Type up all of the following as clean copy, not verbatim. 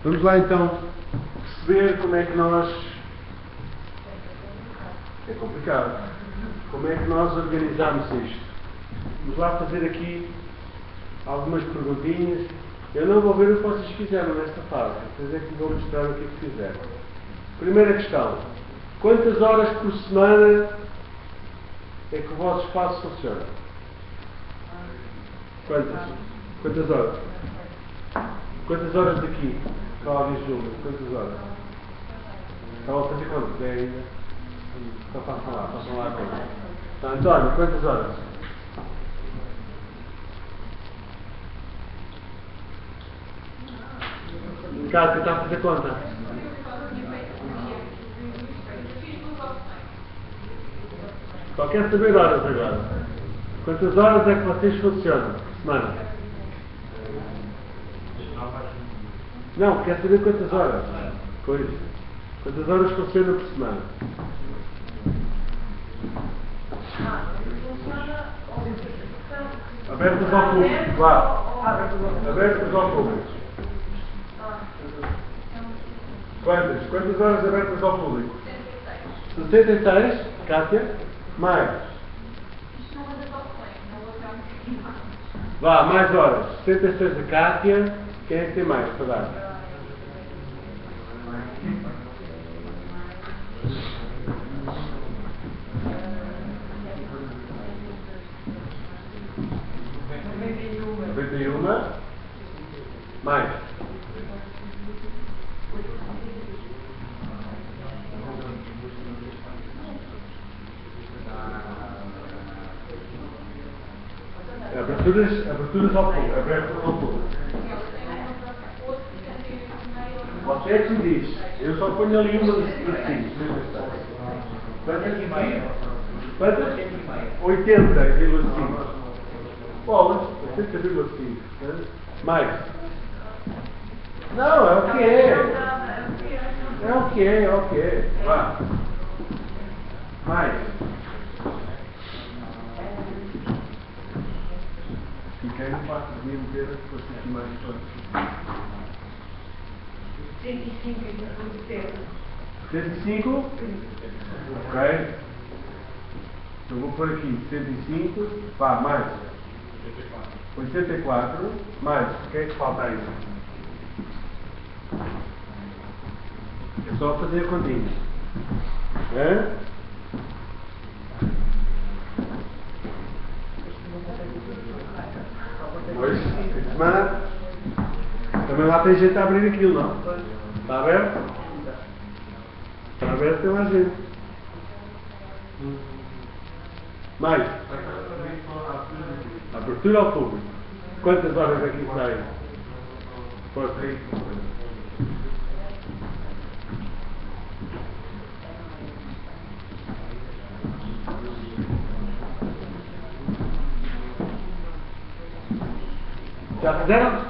Vamos lá então perceber como é que nós... É complicado. Como é que nós organizamos isto? Vamos lá fazer aqui algumas perguntinhas. Eu não vou ver o que vocês fizeram nesta fase. Vocês é que vão mostrar o que é que fizeram. Primeira questão. Quantas horas por semana é que o vosso espaço funciona? Quantas horas? Quantas horas daqui? Cláudia e Júlia, quantas horas? Estão a fazer quantas? É ainda? Então façam lá a conta. Então, António, quantas horas? Cátia, está a fazer conta? Só quero saber horas agora. Quantas horas é que vocês funcionam por semana? Não, quero saber quantas horas. Pois. Quantas horas funcionam por semana? Abertas ao público, vá. Abertas ao público. Quantas horas abertas ao público? 66, Cátia? Mais. Vá, mais horas. 66 a Cátia. Quem é que tem mais para dar? Mais. Aberturas ao público. Aberturas ao público. Você é que me diz. Eu só ponho ali uma dos cinco. Quantas? 80,5. Bolas, 80,5. Mais. Não, é o que é. É o que é, é o que é. Vá. Mais. Fiquei no passo de me meter as coisas aqui mais todas. 105? Ok. Eu vou pôr aqui 105. Vá, mais. 84. Mais. O que é que falta aí? É só fazer a continha. É? Hoje, esta semana, também lá tem gente a abrir aquilo, não? Está aberto? Está aberto, tem mais gente. Mais. Abertura ao público. Quantas horas aqui saem? Força aí. Já fizeram?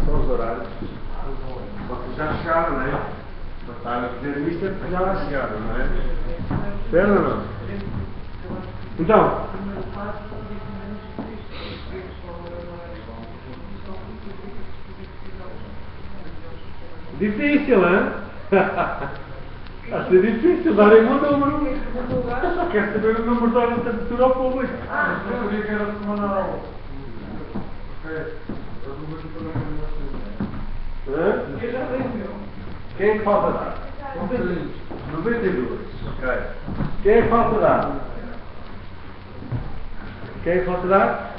São os horários. Vocês já chegaram, não é? Para estar a fazer isto é porque já lá chegaram, não é? Espera ou não? Então. Difícil, hein? Está a ser difícil darem um número. Eu só quero saber o número de horas de abertura ao público. Eu sabia que era semanal. Quem é que falta dar? 92. Ok. Quem é que falta dar? Quem é que falta dar?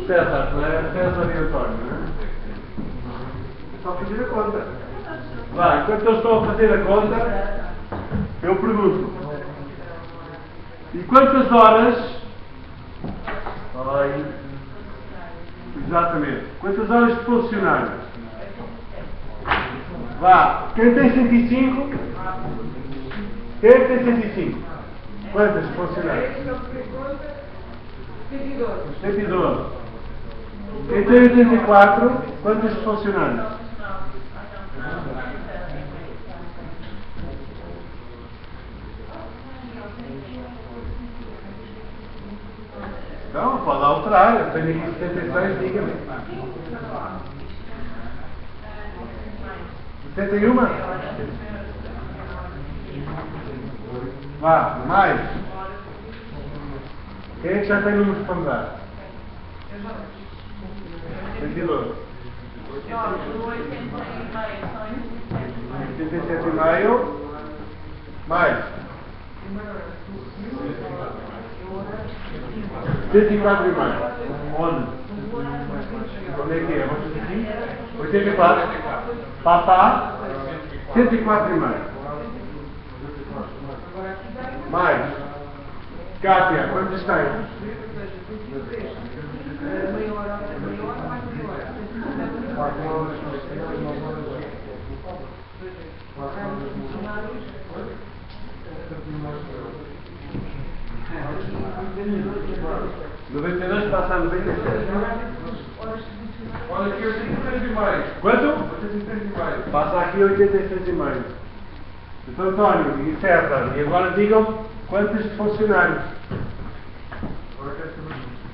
César, não é? César e António, não é? É só fazer a conta. Vai, enquanto eu estou a fazer a conta, eu pergunto. E quantas horas? Ai, exatamente. Quantas horas de funcionário? Vá. Quem tem 105? Quem é que tem 105? Quantas funcionários? 112. Quem tem 84? Quantos funcionários? Então, pode alterar. Eu tenho aqui 76, diga-me. 71? Vá, mais. Quem é que já tem números para me dar? 22. 87,5. Mais. 104,5. Onde? Onde é que é? Vamos fazer aqui? 84. Papá. 104,5. Mais. Cátia, quantos tem? Noventa e dois passa a 97. Olha aqui 83,5. Quanto? 83,5. Passa aqui 86,5. Então, António e César, e agora digam quantos de funcionários?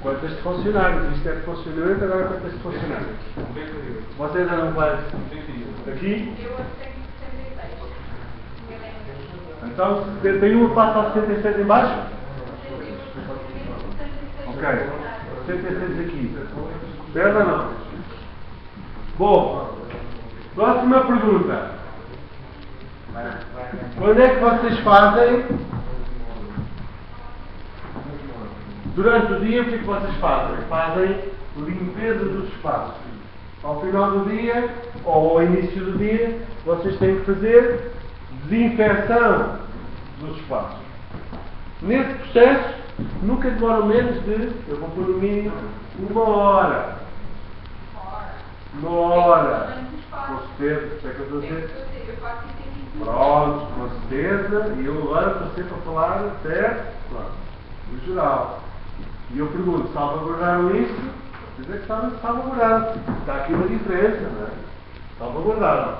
Quantas de funcionários? Isto é de funcionamento, agora quantas de funcionários? Vocês eram quantos? Aqui? Então, 71 passa a 77 em baixo? Ok. 76 aqui. Certo ou não? Bom, próxima pergunta. Quando é que vocês fazem? Durante o dia, o que é que vocês fazem? Fazem limpeza dos espaços. Ao final do dia, ou ao início do dia, vocês têm que fazer desinfecção dos espaços. Nesse processo, nunca demora menos de, eu vou pôr no mínimo, 1 hora. 1 hora. Com certeza, o que é que eu estou a dizer? Pronto, com certeza. E eu agora estou sempre a falar, certo? Pronto. No geral. E eu pergunto, salvaguardaram isto? Quer dizer que salvaguardaram. Está aqui uma diferença, não é? Salvaguardaram.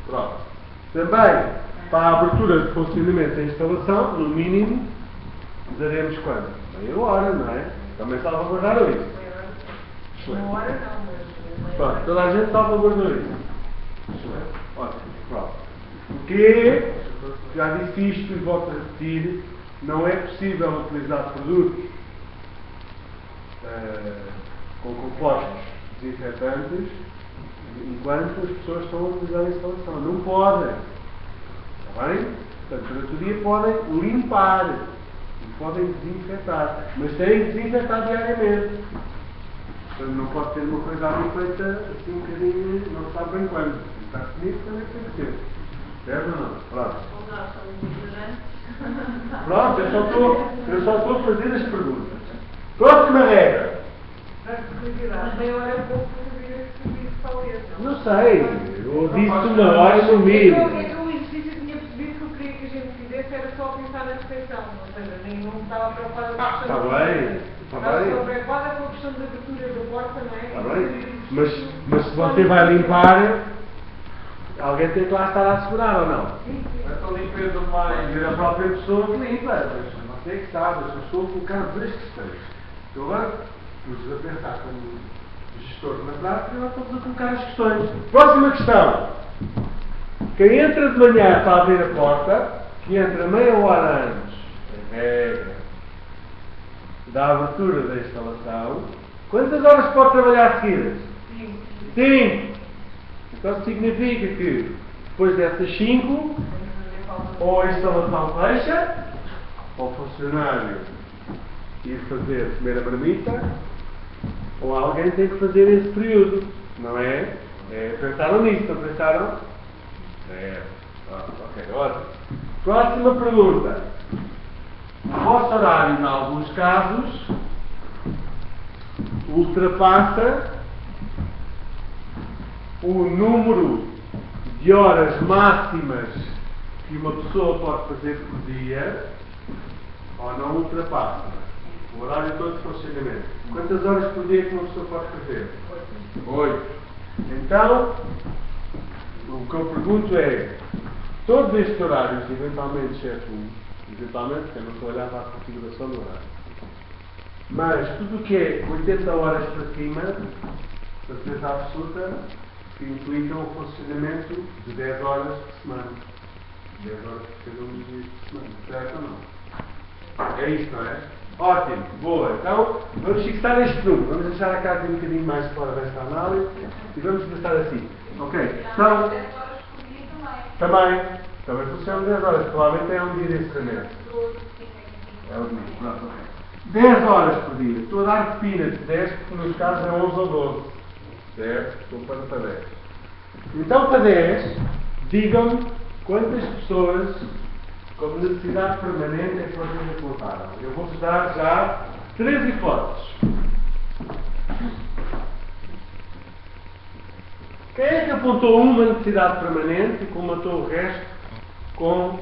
Pronto. Também, para a abertura de funcionamento da instalação, no mínimo, daremos quanto? Meia hora, não é? Também salvaguardaram isso. Uma hora não, mas... Pronto, toda a gente salvaguardou isso. Ótimo, pronto. Porque, já disse isto e volto a repetir, não é possível utilizar produtos com compostos desinfetantes enquanto as pessoas estão a utilizar a instalação. Não podem. Está bem? Portanto, durante o dia podem limpar e podem desinfetar. Mas têm que desinfetar diariamente. Portanto, não pode ser uma coisa ali feita assim um bocadinho, não se sabe bem quando. Está definido, também tem que ser. Certo ou não? Pronto. Pronto, eu só estou a fazer as perguntas. Próxima regra. Mas meia hora é pouco para fazer esse serviço para esse. Não sei, eu disse 1 hora no mínimo. Então o exercício eu tinha percebido que eu queria que a gente fizesse era só pensar na refeição. Ou seja, nem não estava preocupada com a questão Está bem, está bem. Estava preocupada com a questão da abertura da porta, não é? Está bem. Mas se você vai limpar, alguém tem que lá estar a segurar ou não? Essa limpeza mais. É a própria pessoa que limpa. Mas você que sabe, eu estou a colocar 2 questões. Eu agora pus a pensar como gestor na prática e agora estamos a colocar as questões. Próxima questão. Quem entra de manhã para abrir a porta, que entra meia hora antes, regra da abertura da instalação, quantas horas pode trabalhar seguidas? 5. Então significa que depois dessas 5, ou a instalação fecha, ou o funcionário ir fazer comer a marmita, ou alguém tem que fazer esse período, não é? Pensaram nisso, não pensaram? Ok, ótimo. Próxima pergunta. O vosso horário, em alguns casos, ultrapassa o número de horas máximas que uma pessoa pode fazer por dia, ou não ultrapassa. O horário todo de funcionamento. Quantas horas por dia que uma pessoa pode fazer? 8. Então, o que eu pergunto é, todos estes horários, eventualmente, exceto um, eventualmente, porque eu não estou a olhar para a configuração do horário, Mas tudo o que é 80 horas para cima, certeza absoluta, que implica o funcionamento de 10 horas por semana. 10 horas por cada um dos dias por semana. Certo ou não? É isso, não é? Ótimo, boa. Então, vamos fixar este número. Vamos deixar a carta um bocadinho mais fora desta análise e vamos começar assim. Ok, então... 10 horas por dia Também funciona 10 horas. Provavelmente é um dia de encerramento. É o domingo. Pronto, ok. 10 horas por dia. Estou a dar pina de 10 porque nos casos é 11 ou 12. Certo? Estou para 10. Então, para 10, digam-me quantas pessoas com necessidade permanente é que vocês apontaram. Eu vou-vos dar já 3 hipóteses. Quem é que apontou uma necessidade permanente e colmatou o resto com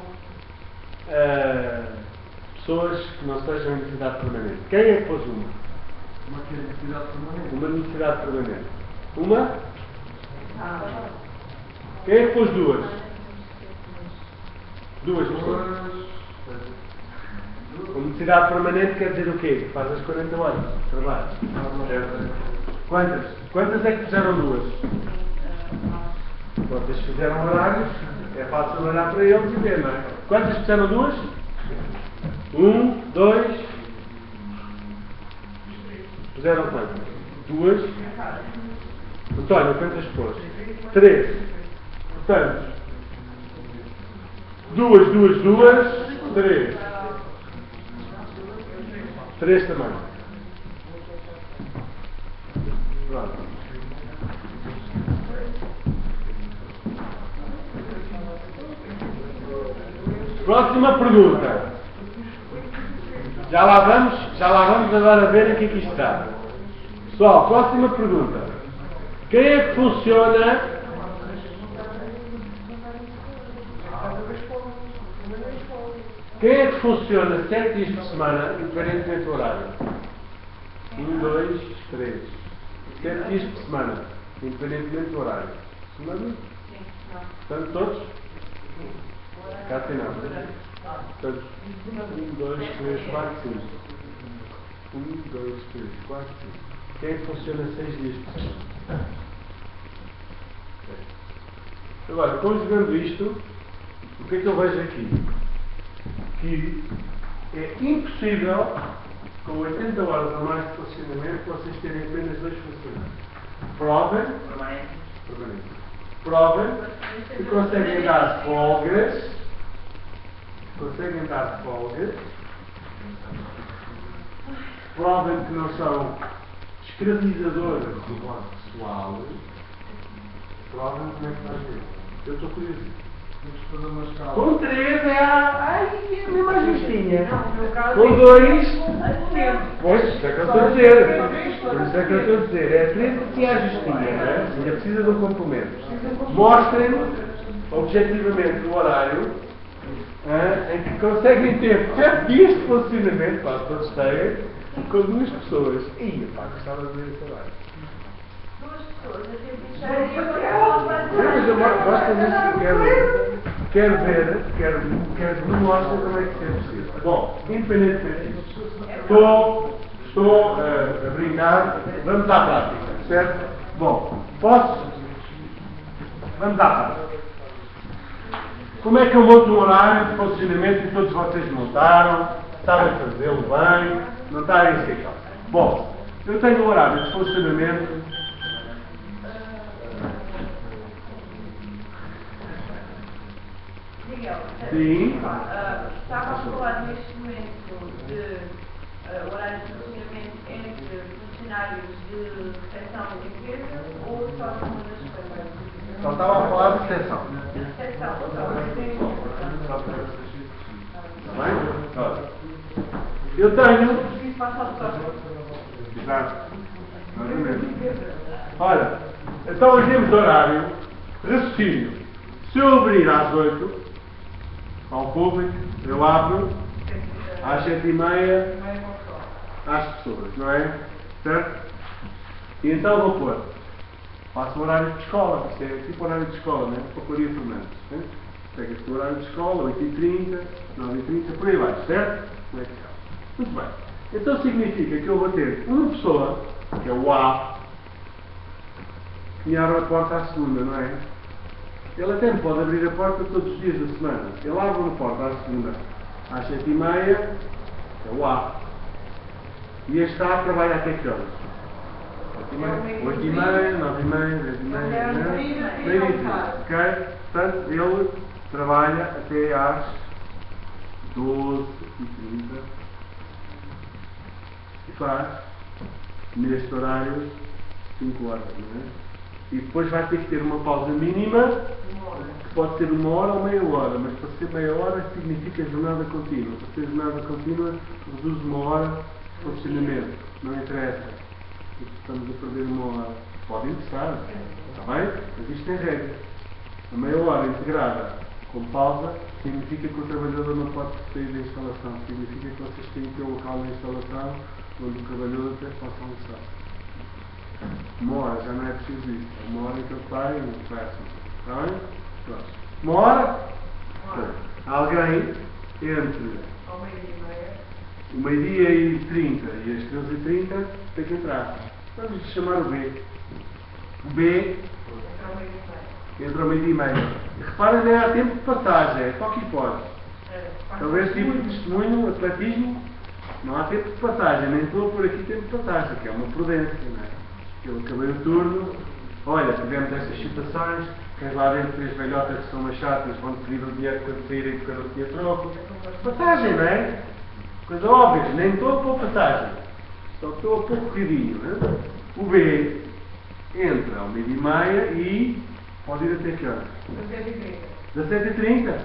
pessoas que não sejam necessidade permanente? Quem é que pôs uma? Uma que é necessidade permanente. Uma necessidade permanente. Uma? Quem é que pôs duas? Duas pessoas. Uma necessidade permanente quer dizer o quê? Faz as 40 horas de trabalho. Quantas? Quantas é que fizeram duas? Vocês fizeram horários, é fácil olhar para eles e ver, não é? Quantas fizeram duas? 1, 2. Fizeram quantas? Duas. António, quantas pôs? 3. Portanto, 2, 3. 3 também. Pronto. Próxima pergunta. Já lá vamos agora ver o que aqui está. Pessoal, próxima pergunta. Quem é que funciona? Quem é que funciona 7 dias por semana, independentemente do horário? 1, 2, 3. 7 dias por semana, independentemente do horário. Semana? Portanto, todos? Cá tem não. Portanto, 1, 2, 3, 4, 5. 1, 2, 3, 4, 5. Quem é que funciona 6 dias por semana? Agora, conjugando isto, o que é que eu vejo aqui? Que é impossível, com 80 horas ou mais de funcionamento, vocês terem apenas 2 funcionários. Provem que conseguem dar folgas, provem que não são escravizadores do vosso pessoal, provem como é que fazem. Eu estou curioso. Com 3 é a mesma ajustinha. Com 2, pois, isso é que eu estou a dizer. Por isso é que eu estou a dizer. É 3 assim a ajustinha, não é? Ainda precisa de um complemento. Mostrem objetivamente o horário em que conseguem ter 7 dias de funcionamento, quase todos têm, com 2 pessoas. Ih, pá, gostava de ver esse horário. Mas eu gosto disso, quero ver, quero que me mostrem como é que isso é possível. Bom, independentemente disso, estou a brincar, vamos à prática, certo? Bom, vamos à prática. Como é que eu monto um horário de funcionamento que todos vocês montaram, sabem fazê-lo bem, não está em si? Bom, eu tenho um horário de funcionamento. Sim. Estava a falar neste momento de horário de funcionamento entre funcionários de recepção da empresa ou só de uma das coisas? Só estava a falar de recepção. Recepção, Está bem? Olha. Eu tenho. Exato. Olha, então hoje temos horário, raciocínio. Se eu abrir às 8, ao público, eu abro às 7h30 às pessoas, não é? Certo? E então vou pôr. Faço o horário de escola, isto é tipo horário de escola, não é? Paparia Fernandes. Né? Pega-se o horário de escola, 8h30, 9h30, por aí vai, certo? Como é que é? Muito bem. Então significa que eu vou ter uma pessoa, que é o A, que me abre a porta à segunda, não é? Ele até me pode abrir a porta todos os dias da semana. Ele abre a porta à segunda, às 7h30, é o A. E este A trabalha até que horas? 8h30, 9h30, 10h30, meio-dia. Ok? Portanto, ele trabalha até às 12h30 e faz, neste horário, 5 horas, não é? E depois vai ter que ter uma pausa mínima, que pode ser 1 hora ou meia hora, mas para ser meia hora significa jornada contínua. Para ser jornada contínua, reduz 1 hora de funcionamento. Não interessa. Estamos a perder 1 hora. Pode interessar, está bem? Mas isto é regra. A meia hora integrada com pausa significa que o trabalhador não pode sair da instalação. Significa que vocês têm que ter um local na instalação onde o trabalhador até possa almoçar. 1 hora, já não é preciso isso. 1 hora em que ele sai e não interessa. Está bem? Pronto. 1 hora? Alguém entre o meio-dia e 30 e as 13h30 tem que entrar. Vamos chamar o B. O B entra ao meio-dia e meia. E reparem, nem há tempo de passagem, é só que pode. Talvez tipo de testemunho, atletismo, não há tempo de passagem, nem estou por aqui tempo de passagem, que é uma prudência, não é? Eu acabei o turno, olha, tivemos estas situações, tens lá dentro 3 velhotas que são umas chatas, vão pedir o dinheiro quando saírem porque eu não tinha troco. Passagem, não é? Coisa óbvia, nem estou a pôr passagem, só estou a pôr corridinho, não é? O B entra ao meio-dia e meia e pode ir até que horas? 17h30.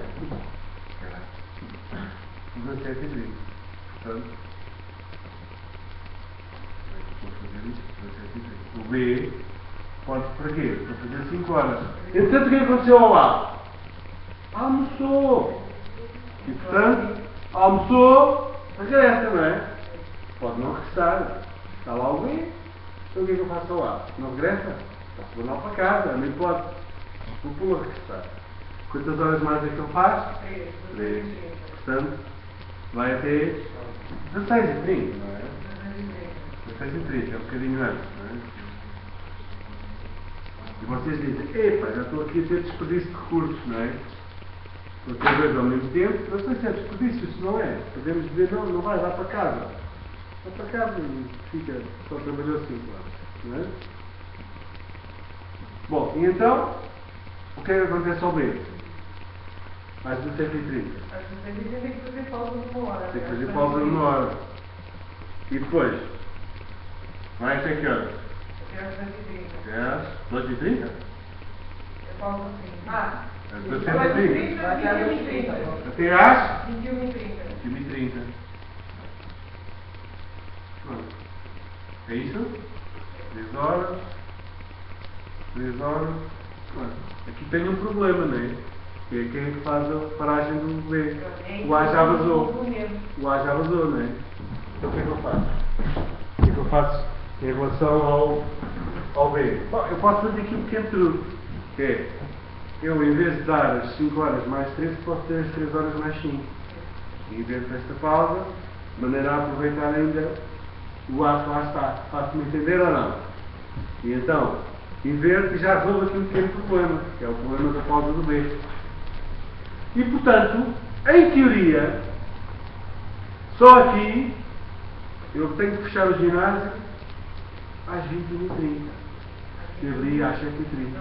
17h30. Portanto, vou fazer isto, 17h30. O B pode para quê? Para fazer 5 horas. Entretanto, o que aconteceu ao A? Almoçou. E portanto, almoçou, regressa, não é? Pode não regressar. Está lá o B. Então o que é que eu faço ao A? Não regressa? Posso levar para casa, nem pode. Vou pô-lo a regressar. Quantas horas mais é que ele faz? 3. Portanto, vai até 16h30, não é? 16h30, é um bocadinho antes, não é? E vocês dizem, epá, já estou aqui a ter desperdício de recursos, não é? Estou a ter dois ao mesmo tempo, não sei se é desperdício, se não é. Podemos dizer, não, não vai, vá para casa. Vai para casa e fica, só trabalhou 5 horas, não é? Bom, e então, o que é que acontece ao B? Às 17h30. Às 17h30 tem que fazer pausa de 1 hora. Tem que fazer pausa de 1 hora. E depois? Vai até que horas? Até às 18h30. Até às 18h30? É pausa assim. Às 17h30. Até às 21h30. Até às 21h30. 21h30. Pronto. É isso? 3 horas. 3 horas. Pronto. Aqui tem um problema, não é? Que é quem é que faz a paragem do B. O A já vazou. O A já vazou, não é? Então o que é que eu faço? O que é que eu faço em relação ao B? Bom, eu posso fazer aqui um pequeno truque. Que é, eu em vez de dar as 5 horas mais 13, posso ter as 3 horas mais 5. E invento esta pausa, de maneira a aproveitar ainda o A que lá está. Faço-me entender ou não? E então, inverto e já resolvo aqui um pequeno problema, que é o problema da pausa do B. E portanto, em teoria, só aqui eu tenho que fechar o ginásio às 21h30. Eu abri às 7h30.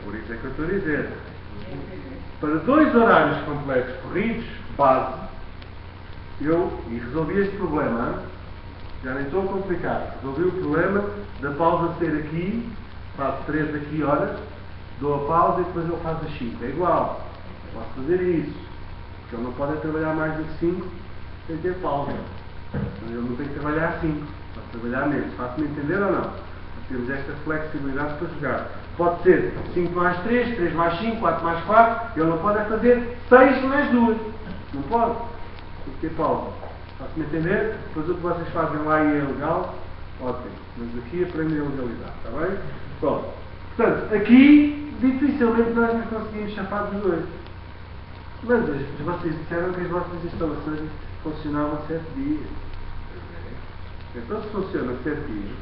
Por isso é que eu estou a dizer. Para 2 horários completos corridos, base, e resolvi este problema. Já nem estou a complicar. Resolvi o problema da pausa ser aqui, faço 3 aqui horas, dou a pausa e depois eu faço as 5. É igual. Posso fazer isso. Porque ele não pode trabalhar mais do que 5 sem ter pausa. Ele não tem que trabalhar 5. Pode trabalhar menos. Faço-me entender ou não? Temos esta flexibilidade para jogar. Pode ser 5 mais 3, 3 mais 5, 4 mais 4. Ele não pode fazer 6 mais 2. Não pode. Tem que ter pausa. Faço-me entender? Depois o que vocês fazem lá e é legal, ótimo. Mas aqui aprendem a legalidade, está bem? Pronto. Portanto, aqui dificilmente nós nos conseguimos chafar dos dois. Mas vocês disseram que as vossas instalações funcionavam 7 dias. Então, se funciona certinho,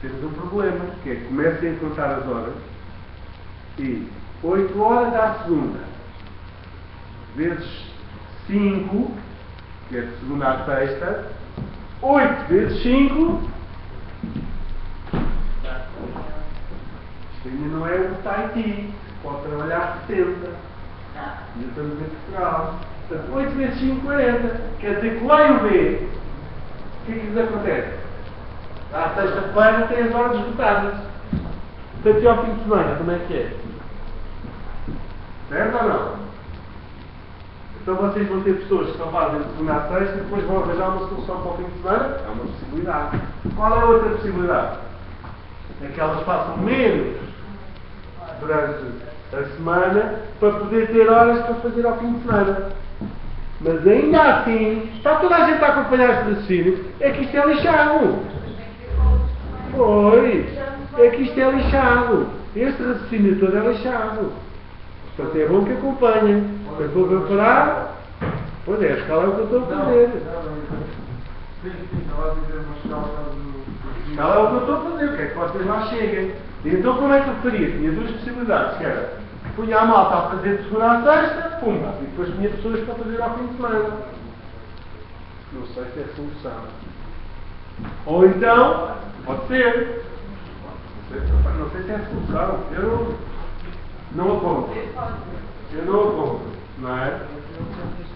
temos um problema, que é que comecem a contar as horas e 8 horas à segunda, vezes 5, que é de segunda à sexta, 8 vezes 5, isto ainda não é o Tahiti, pode trabalhar 70, ainda estamos em Portugal. Portanto, 8 vezes 5, 40, quer dizer que lá e o B, o que é que lhes acontece? À sexta-feira tem as horas esgotadas. Portanto, e ao fim de semana, como é que é? Certo ou não? Então vocês vão ter pessoas que só fazem de segunda à sexta e depois vão arranjar uma solução para o fim de semana? É uma possibilidade. Qual é a outra possibilidade? É que elas façam menos durante a semana para poder ter horas para fazer ao fim de semana. Mas ainda assim, está toda a gente a acompanhar este raciocínio, é que isto é lixado. Pois, é que isto é lixado. Este raciocínio todo é lixado. Portanto, é bom que acompanhem. Eu vou preparar. Pois é, a escala é o que eu estou a fazer. Sim, estava a dizer uma escala do... Escala é o que eu estou a fazer, o que é que vocês lá cheguem. E então, como é que eu faria? Tinha duas possibilidades, que era, punha a malta a fazer de segunda à sexta, pumba, e depois tinha pessoas para fazer ao fim de semana. Não sei se é solução. Ou então, pode ser. Não sei se é solução. Eu não a compro. Eu não a compro, não é?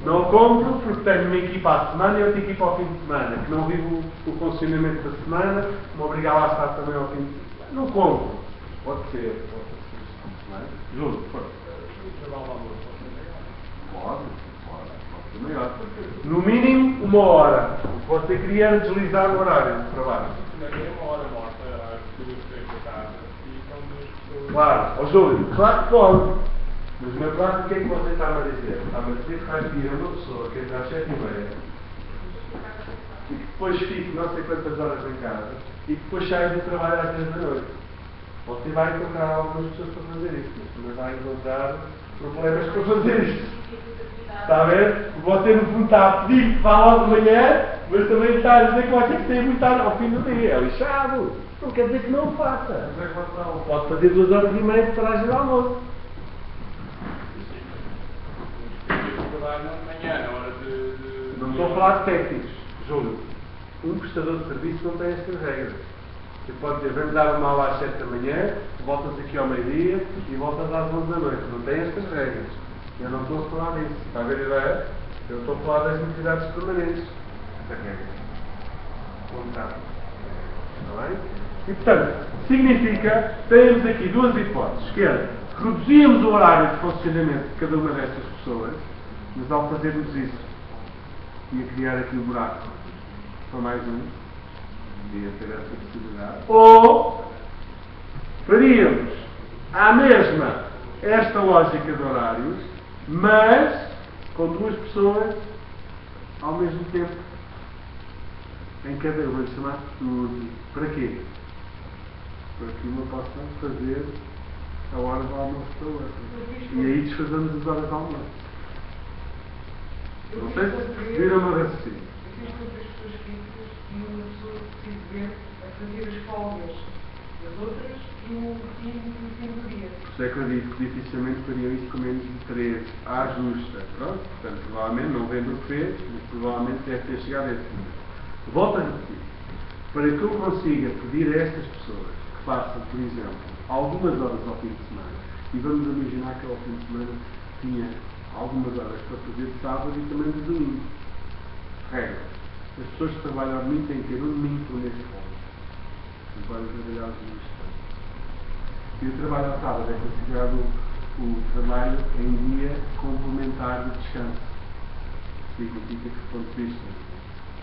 Não a compro porque tenho uma equipa à semana e outra equipa ao fim de semana, que não vivo o funcionamento da semana, me obrigava a estar também ao fim de semana. Não compro. Pode ser. Não é? Juro, força. Pode ser maior. No mínimo, 1 hora. O que você queria era deslizar o horário de trabalho. Claro, ó Júlio, claro que pode. Mas na prática, o que é que você está-me a dizer? Está-me a dizer que vai vir uma pessoa que entra às 7h30 e que depois fique não sei quantas horas em casa e que depois saia do trabalho às 10 da noite. Você vai encontrar algumas pessoas para fazer isso, mas também vai encontrar problemas para fazer isto. Está a ver? Você no fundo está a pedir que vá logo de manhã, mas também está a dizer que vai ter que sair muito tarde ao fim do dia. É lixado. Não quer dizer que não o faça. Pode fazer 2h30 de paragem de almoço. Não estou a falar de técnicos, Júlio. Um prestador de serviço não tem estas regras. Você pode dizer, vamos dar uma aula às 7 da manhã, voltas aqui ao meio-dia e voltas às 11 da noite. Não tem estas regras. Eu não estou a falar disso. Está a ver a ideia? Eu estou a falar das necessidades permanentes. Esta regra. Está bem? E portanto, significa, temos aqui duas hipóteses, que é, reduzíamos o horário de funcionamento de cada uma destas pessoas, mas ao fazermos isso, ia criar aqui um buraco para mais um, podia ter essa possibilidade, ou faríamos à mesma esta lógica de horários, mas com duas pessoas ao mesmo tempo em cada, eu vou chamar turno. Para quê? Para que uma possa fazer a hora do almoço da outra. E aí desfazemos as horas do almoço. Não sei se viram uma raciocínio. Existem outras pessoas fixas e uma pessoa decide ver a fazer as folgas das outras e o fim do dia. Por isso é que eu disse que dificilmente fariam isso com menos de 3 à justa. Pronto, portanto, provavelmente não vendo o que fez, mas provavelmente deve ter chegado a esse número. Volto a repetir. Para que eu consiga pedir a estas pessoas que façam, por exemplo, algumas horas ao fim de semana, e vamos imaginar que ao fim de semana tinha algumas horas para fazer de sábado e também de domingo. Regra. As pessoas que trabalham ao domingo têm que ter um domingo por mês de folga. Não podem trabalhar os domingos todos. E o trabalho ao sábado é considerado o trabalho em dia complementar de descanso. Significa que, do ponto de vista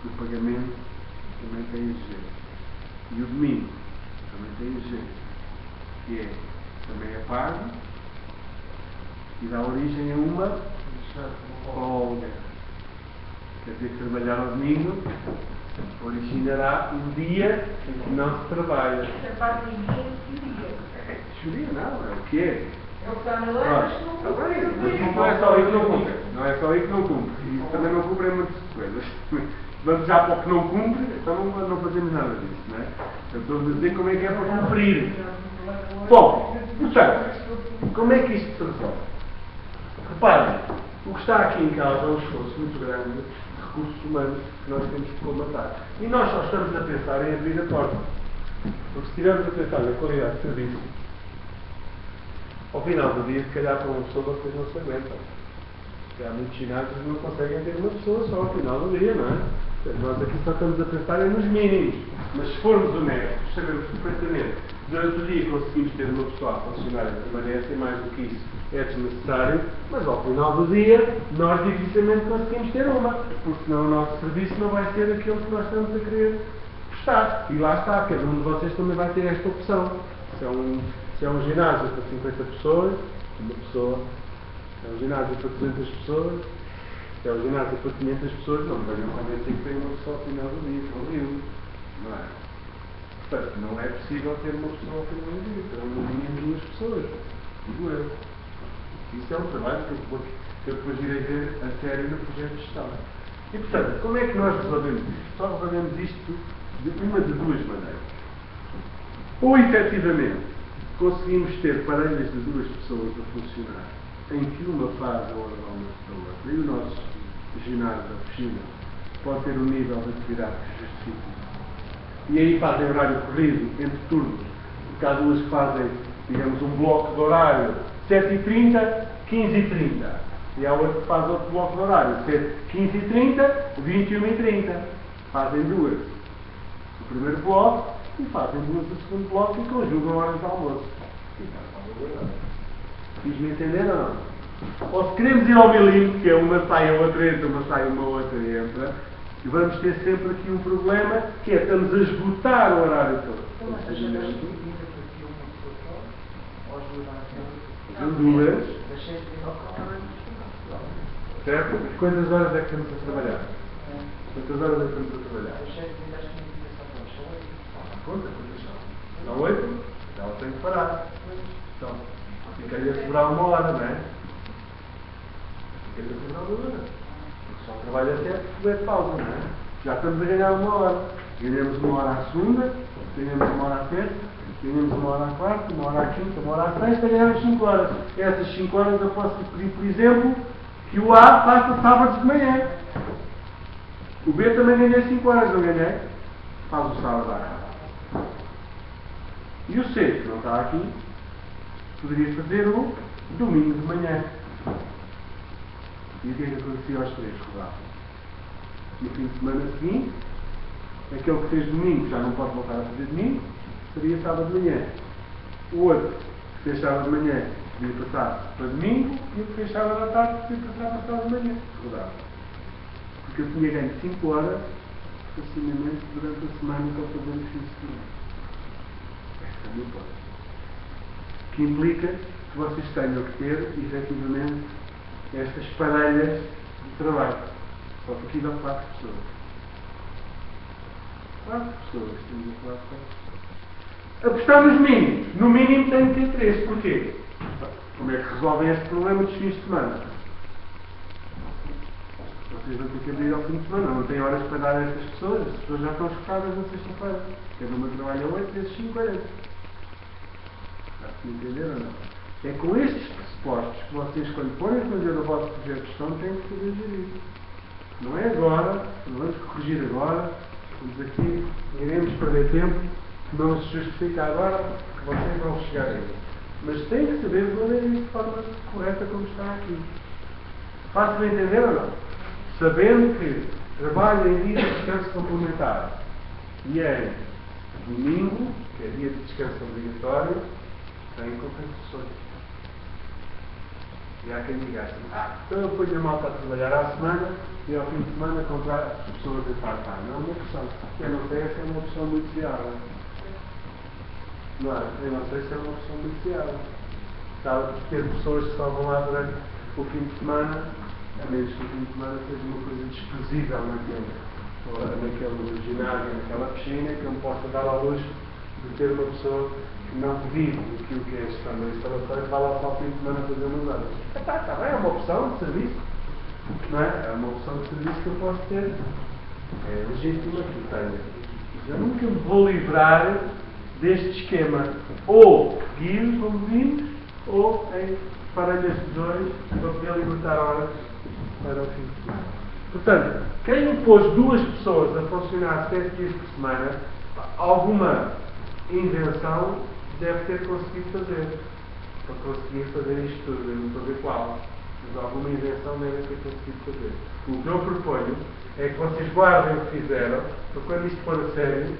do pagamento, também tem exigência. E o domingo também tem exigência. Que é, também é pago e dá origem a uma folga. Quer dizer que trabalhar ao domingo originará um dia em que não se trabalha. Essa parte de dia e dia. Teoria não, é o que é. É o que está na lei, mas que não cumpre. Mas não é só aí que não cumpre. Não é só aí que não cumpre. E isso também não cumpre em muitas coisas. Vamos já para o que não cumpre, então não fazemos nada disso, não é? Eu estou a dizer como é que é para cumprir. Bom, portanto, como é que isto se resolve? Reparem, o que está aqui em causa é um esforço muito grande de recursos humanos que nós temos que combatar. E nós só estamos a pensar em abrir a porta. Porque se estivermos a pensar na qualidade de serviço, ao final do dia, se calhar com uma pessoa vocês não se aguentam. Porque há muitos ginásios que não conseguem ter uma pessoa só ao final do dia, não é? Portanto, nós aqui só estamos a pensar nos mínimos. Mas se formos honestos, sabemos perfeitamente que durante o dia conseguimos ter uma pessoa a funcionar e permanece, e mais do que isso é desnecessário, mas ao final do dia nós dificilmente conseguimos ter uma, porque senão o nosso serviço não vai ser aquele que nós estamos a querer prestar. E lá está, cada um de vocês também vai ter esta opção. Se é um ginásio para 50 pessoas, uma pessoa. Se é um ginásio para 200 pessoas, se é um ginásio para 500 pessoas, não me venham convencer que tem uma pessoa ao final do dia, que é horrível. Não é? Portanto, não é possível ter uma pessoa ao final do dia, terão no mínimo 2 pessoas. Digo eu. Isso é um trabalho que eu depois irei ver a sério no projeto de gestão. E, portanto, como é que nós resolvemos isto? Só resolvemos isto de uma de duas maneiras. Ou, efetivamente, conseguimos ter parelhas de 2 pessoas a funcionar, em que uma faz a hora do almoço da outra, e o nosso ginásio, a piscina, pode ter um nível de atividade que justifique. E aí fazem horário corrido, entre turnos, porque há duas que fazem, digamos, um bloco de horário 7h30, 15h30. E há outra que faz outro bloco de horário 15h30, 21h30. Fazem duas o primeiro bloco e fazem duas o segundo bloco e conjugam horas de almoço. Fiz-me entender ou não? Ou se queremos ir ao milímetro, que é uma sai a outra entra, uma sai uma outra entra, e vamos ter sempre aqui um problema, que é estamos a esgotar o horário todo. São duas. Certo? Quantas horas é que estamos a trabalhar? Quantas horas é que estamos a trabalhar? Conta, quantas são? São 8? Ela tem que parar. Então, ficaria a sobrar uma hora, não é? Ficaria a sobrar uma hora. Porque só trabalha 7 porque é pausa, não é? Já estamos a ganhar uma hora. Ganhamos uma hora à segunda, ganhamos uma hora à terça, ganhamos uma hora à quarta, uma hora à quinta, uma hora à sexta, ganhamos 5 horas. Essas 5 horas eu posso pedir, por exemplo, que o A faça sábados de manhã. O B também ganhei 5 horas, não ganhei? Faz o sábado à tarde. E o C, que não está aqui, poderia fazer o domingo de manhã. E o que é que acontecia aos 3, rodava? No fim de semana seguinte, aquele que fez domingo já não pode voltar a fazer domingo, seria sábado de manhã. O outro que fez sábado de manhã podia passar para domingo e o que fez sábado à tarde podia passar para sábado de manhã. Rodava. Porque eu tinha ganho 5 horas facilmente durante a semana para fazer o fim de semana. Esta é a minha hipótese. Que implica que vocês tenham que ter, efetivamente, estas parelhas de trabalho. Só que aqui dá 4 pessoas. 4 pessoas, temos a falar de 4 pessoas. Apostar nos mínimos. No mínimo tem que ter 3. Porquê? Como é que resolvem este problema dos fins de semana? Vocês vão ter que abrir ao fim de semana. Não têm horas para dar a estas pessoas. As pessoas já estão esgotadas na sexta-feira. Cada uma trabalha 8 vezes 5 horas. Está-se a entender ou não? É com estes pressupostos que vocês, quando forem fazer o vosso projeto de gestão, têm que saber gerir. Não é agora, não vamos corrigir agora, estamos aqui, iremos perder tempo, não se justifica agora que vocês vão chegar aí. Mas têm que saber resolver isso de forma correta como está aqui. Fácil de entender ou não? Sabendo que trabalho em dia de descanso complementar e em domingo, que é dia de descanso obrigatório, tem compensações. E há quem diga assim, então eu ponho a malta a trabalhar à semana e ao fim de semana comprar as pessoas em part-time. Não é uma opção. Eu não sei se é uma opção muito viável. Não é? Eu não sei se é uma opção muito viável. Sabe, ter pessoas que só vão lá durante o fim de semana, a menos que o fim de semana seja uma coisa desprezível naquele ginásio, naquela piscina, que eu me possa dar ao luxo de ter uma pessoa que não pedido aquilo que é a gestão da instalação e vai lá para o fim de semana fazer umas horas. Está bem, é uma opção de serviço. Não é? É uma opção de serviço que eu posso ter. É legítimo que tenha. Mas eu nunca me vou livrar deste esquema. Ou guio, como vimos, ou em parelhas de dois para poder libertar horas para o fim de semana. Portanto, quem pôs duas pessoas a funcionar 7 dias por semana, alguma invenção deve ter conseguido fazer. Para conseguir fazer isto tudo, eu não estou a ver qual. Mas alguma invenção deve ter conseguido fazer. O que eu proponho é que vocês guardem o que fizeram, para quando isto for a sério,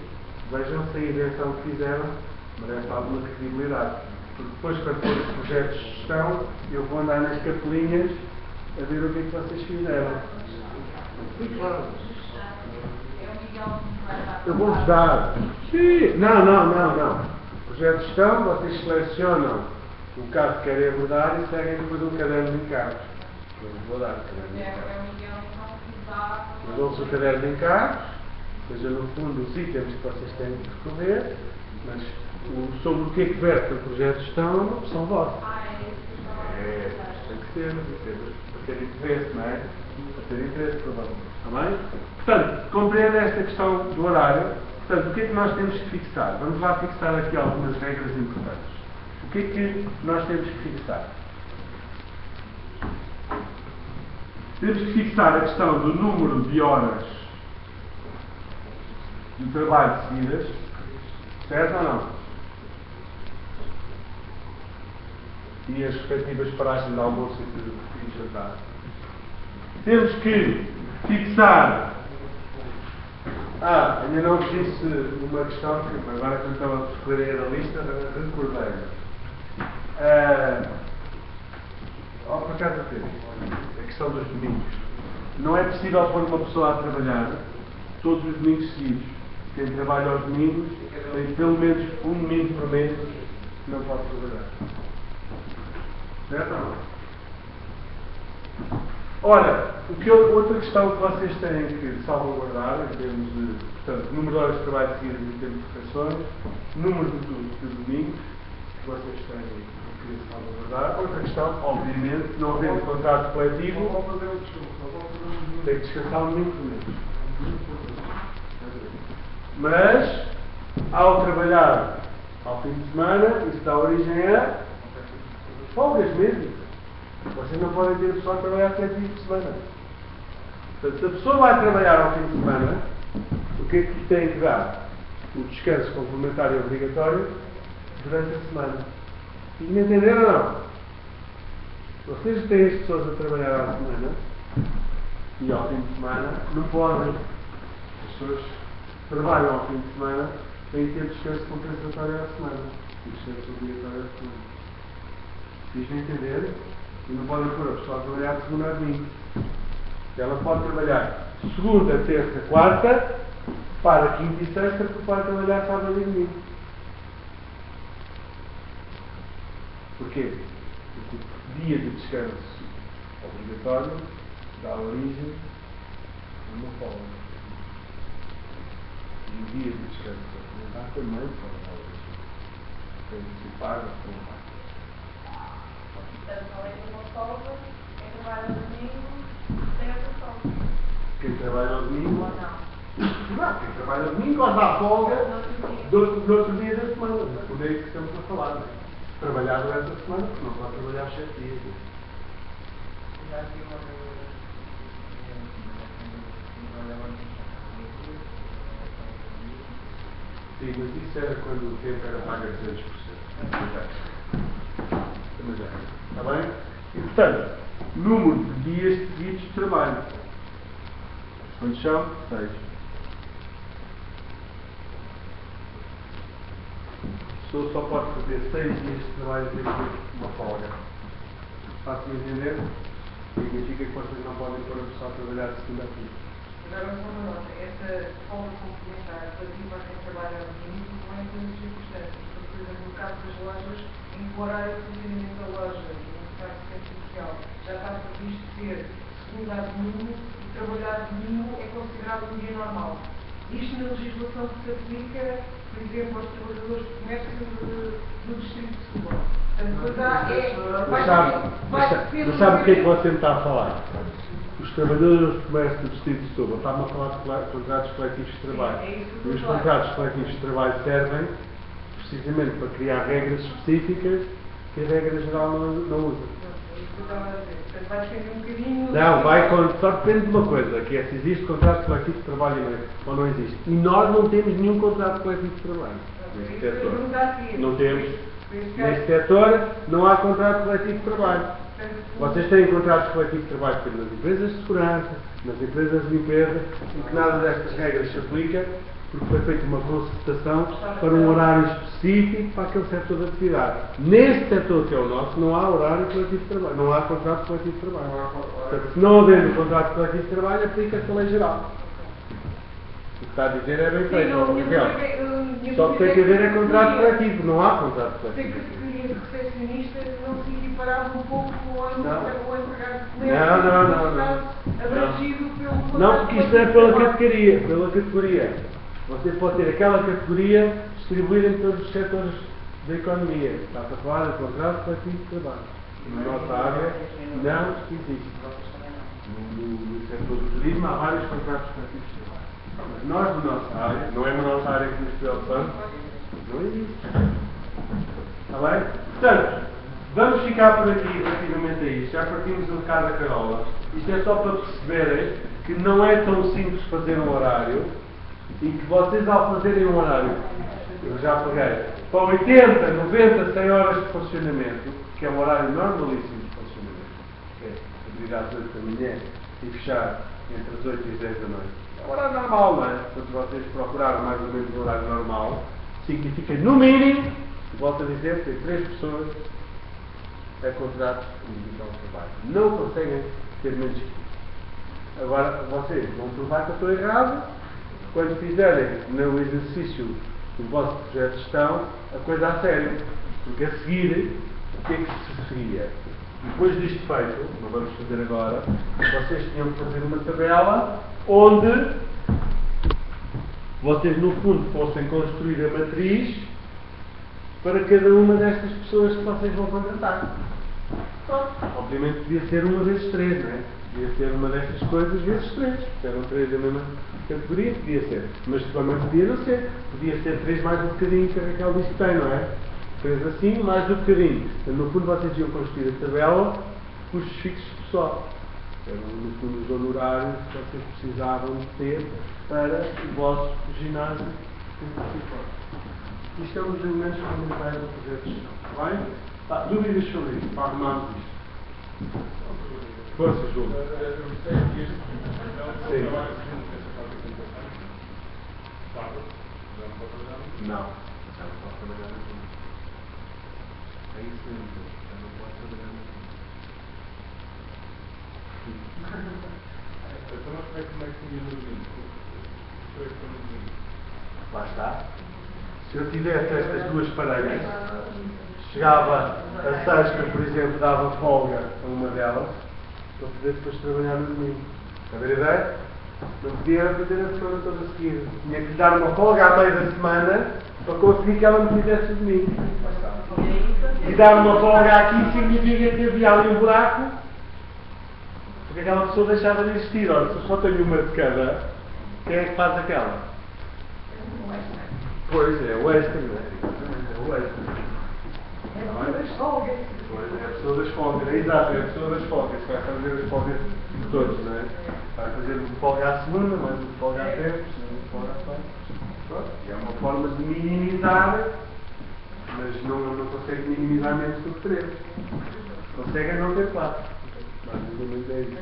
vejam se a invenção que fizeram merece alguma credibilidade. Porque depois, quando for os projetos de gestão, eu vou andar nas capelinhas a ver o que é que vocês fizeram. Sim, claro. Eu vou-vos dar. Sim. Não. Projeto de gestão, vocês selecionam o caso que querem abordar e seguem depois um caderno de encargos. Eu vou dar o caderno de encargos. Eu dou-vos o caderno de encargos, ou seja, no fundo, os itens que vocês têm de percorrer, mas sobre o que é que verte o projeto de gestão é uma opção vossa. Tem que ser, para ter interesse, não é? Para ter interesse, provavelmente. Está bem? Portanto, compreenda esta questão do horário. Portanto, o que é que nós temos que fixar? Vamos lá fixar aqui algumas regras importantes. O que é que nós temos que fixar? Temos que fixar a questão do número de horas de trabalho seguidas. Certo ou não? E as respectivas paragens de almoço e de jantar. Temos que fixar. Ainda não vos disse uma questão que agora que eu estava a percorrer a lista, recordei. Por acaso a questão dos domingos. Não é possível pôr uma pessoa a trabalhar todos os domingos seguidos. Quem trabalha aos domingos tem pelo menos um domingo por mês que não pode trabalhar. Certo ou não? Ora, outra questão que vocês têm que salvaguardar em termos de, portanto, número de horas de trabalho seguidas em termos de refeições, número de domingos que vocês têm que salvaguardar. Outra questão, obviamente, não havendo contrato coletivo, tem que descansar um domingo por mês. Mas, ao trabalhar ao fim de semana, isso dá origem a folgas mesmo. Vocês não podem ter a pessoa a trabalhar 7 dias por semana. Portanto, se a pessoa vai trabalhar ao fim de semana, o que é que lhe tem que dar? O descanso complementar e obrigatório durante a semana. E me entenderam ou não? Vocês têm as pessoas a trabalhar à semana e ao fim de semana não podem. As pessoas trabalham ao fim de semana, têm que ter descanso compensatório à semana. E descanso obrigatório à semana. Vocês entender? E não podem pôr a pessoa a trabalhar de segunda a domingo. Ela pode trabalhar segunda, terça, quarta, para quinta e sexta, porque pode trabalhar sábado e domingo. Porquê? Porque o dia de descanso obrigatório dá origem a uma folga. E o dia de descanso complementar também pode dar origem. Tem que se paga ou não paga. Portanto, além de uma folga, quem trabalha no domingo tem outra folga. Quem trabalha ao domingo? Ou não? Não, quem trabalha ao domingo gosta da folga do outro dia da semana. Por aí que estamos a falar. Trabalhar durante a semana, porque não pode trabalhar 7 dias. Já aqui uma Sim, mas isso era quando o tempo era pago a 200%. Também já era. Está bem? E, portanto, número de dias seguidos de trabalho. Quantos são? 6. A pessoa só pode fazer 6 dias de trabalho e ter uma folga. Fácil de entender? Significa que vocês não podem pôr a pessoa a trabalhar de segunda a quinta. Agora, uma nota, essa folga complementar relativa a quem trabalha ao domingo não é em todas as circunstâncias. Por exemplo, no caso das lojas, em que o horário de funcionamento da loja, no caso do centro social, já está previsto ser segunda a domingo, e trabalhar domingo é considerado um dia normal. isto na legislação que se aplica, por exemplo, aos trabalhadores de comércio do Distrito de Setúbal. Portanto, depois Mas sabe o que é que você me está a falar? Os trabalhadores de comércio do Distrito de Setúbal, está-me a falar de contratos coletivos de trabalho. E os contratos coletivos de trabalho servem precisamente para criar regras específicas que a regra geral não usa. Não, só depende de uma coisa, que é se existe contrato coletivo de trabalho ou não existe. E nós não temos nenhum contrato coletivo de trabalho neste setor. Não temos. Neste setor não há contrato coletivo de trabalho. Vocês têm contratos coletivos de trabalho nas empresas de segurança, nas empresas de limpeza, em que nada destas regras se aplica, porque foi feita uma concertação para um horário específico para aquele setor de atividade. Neste setor que é o nosso, não há horário coletivo de trabalho, não há contrato coletivo de trabalho. Portanto, se não havendo contrato coletivo de trabalho, aplica-se a lei geral. O que está a dizer é bem feito, Miguel. Só que tem que haver é contrato coletivo, não há contrato coletivo. A categoria de recepcionista não se equiparava um pouco ao empregado de comércio, abrangido pelo contrato. Não, porque isto é pela categoria. Você pode ter aquela categoria distribuída em todos os setores da economia. Está a falar de contrato coletivo de trabalho. Na nossa área não existe. No setor do turismo há vários contratos coletivos de trabalho. Mas nós, na nossa área, não é na nossa área que nos preocupamos, não existe. Está bem? Portanto, vamos ficar por aqui relativamente a isto. Já partimos um bocado da carola. Isto é só para perceberem que não é tão simples fazer um horário e que vocês, ao fazerem um horário, eu já peguei, para 80, 90, 100 horas de funcionamento, que é um horário normalíssimo de funcionamento, que é abrir às 8 da manhã e fechar entre as 8 e as 10 da noite. É um horário normal, não é? Portanto, vocês procuraram mais ou menos um horário normal, significa, no mínimo, volto a dizer, ter 3 pessoas a contratos individual de trabalho. Não conseguem ter menos que isso. Agora, vocês vão provar que eu estou errado. Quando fizerem no exercício do vosso projeto de gestão, a coisa a sério. Porque a seguir, o que é que se seguia? Depois disto feito, não vamos fazer agora, vocês tinham que fazer uma tabela onde vocês, no fundo, fossem construir a matriz para cada uma destas pessoas que vocês vão contratar. Obviamente podia ser uma vezes 3, não é? Podia ser uma destas coisas vezes 3. Eram 3 da mesma categoria, podia ser. Mas também podia não ser. Podia ser 3 mais um bocadinho que a Raquel disse que tem, não é? 3 assim, mais um bocadinho. Então, no fundo, vocês iam construir a tabela custos fixos de pessoal. Eram, no fundo, os honorários que vocês precisavam de ter para o vosso ginásio. Isto é um dos elementos fundamentais do projeto de gestão. Está bem? Dúvidas sobre isso, para arrumarmos isto. Força, João. Sim. Não. Já não posso trabalhar aqui. É isso mesmo. Já não posso trabalhar aqui. Então, como é que seria no domingo? Lá está. Se eu tivesse estas duas parelhas, chegava a sexta, por exemplo, dava folga a uma delas, para poder depois trabalhar no domingo. Está a ver a ideia? Não podia fazer a semana toda a seguir. Tinha que lhe dar uma folga à meia da semana para conseguir que ela me fizesse o domingo. E dar uma folga aqui significa que havia ali um buraco, porque aquela pessoa deixava de existir. Ora, se eu só tenho uma de cada, quem é que faz aquela? Pois é, o extra, não é? É o extra. É a pessoa das folgas. Pois é, a pessoa das folgas. Exato, é a pessoa das folgas. Vai fazer as folgas de todos, não é? Vai fazer uma folga à segunda, mais uma folga à terça, uma folga à quarta. E é uma forma de minimizar, mas não consegue minimizar menos do que 3. Consegue é não ter 4. Basicamente é isso.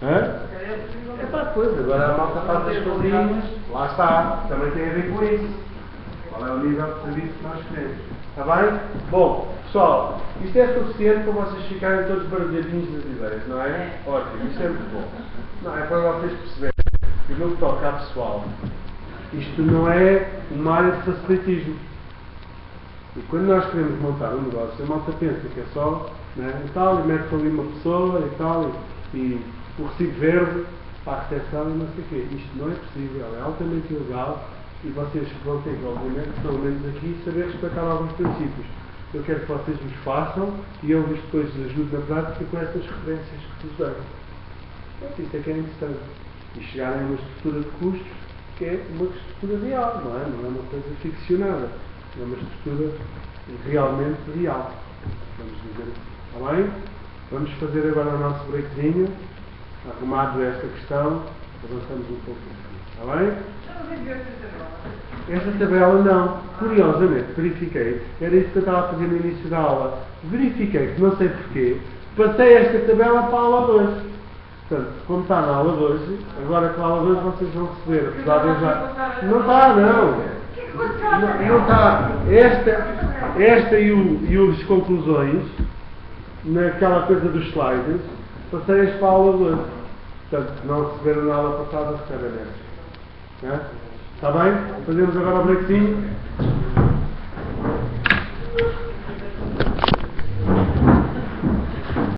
Hã? É para coisa. Agora a malta faz as coisinhas. Lá está. Também tem a ver com isso. Qual é o nível de serviço que nós queremos? Está bem? Bom, pessoal, isto é suficiente para vocês ficarem todos barulhadinhos das ideias, não é? Ótimo, isto é muito bom. Não, é para vocês perceberem que no que toca a pessoal, isto não é uma área de facilitismo. E quando nós queremos montar um negócio, a malta pensa que é só, né, e tal, e mete ali uma pessoa e tal, e o recibo verde, para a recepção e não sei o quê. Isto não é possível, é altamente ilegal e vocês vão ter que, obviamente, pelo menos aqui, saber respeitar alguns princípios. Eu quero que vocês os façam e eu vos depois ajudo na prática com essas referências que vos dei. Isso é que é interessante. E chegarem a uma estrutura de custos que é uma estrutura real, não é? Não é uma coisa ficcionada. É uma estrutura realmente real. Vamos dizer assim. Está bem? Vamos fazer agora o nosso breakzinho. Arrumado esta questão, avançamos um pouco aqui. Está bem? Não enviou esta tabela. Esta tabela não. Curiosamente, verifiquei. Era isso que eu estava a fazer no início da aula. Verifiquei que, não sei porquê, passei esta tabela para a aula 2. Portanto, como está na aula 2, agora com a aula 2 vocês vão receber. Apesar de eu já... Não está, não. Não está. Esta e os conclusões, naquela coisa dos slides, passei-as para a aula 2. Portanto, se não receberam na aula passada, recebem nesta. Está bem? Fazemos agora o breakzinho.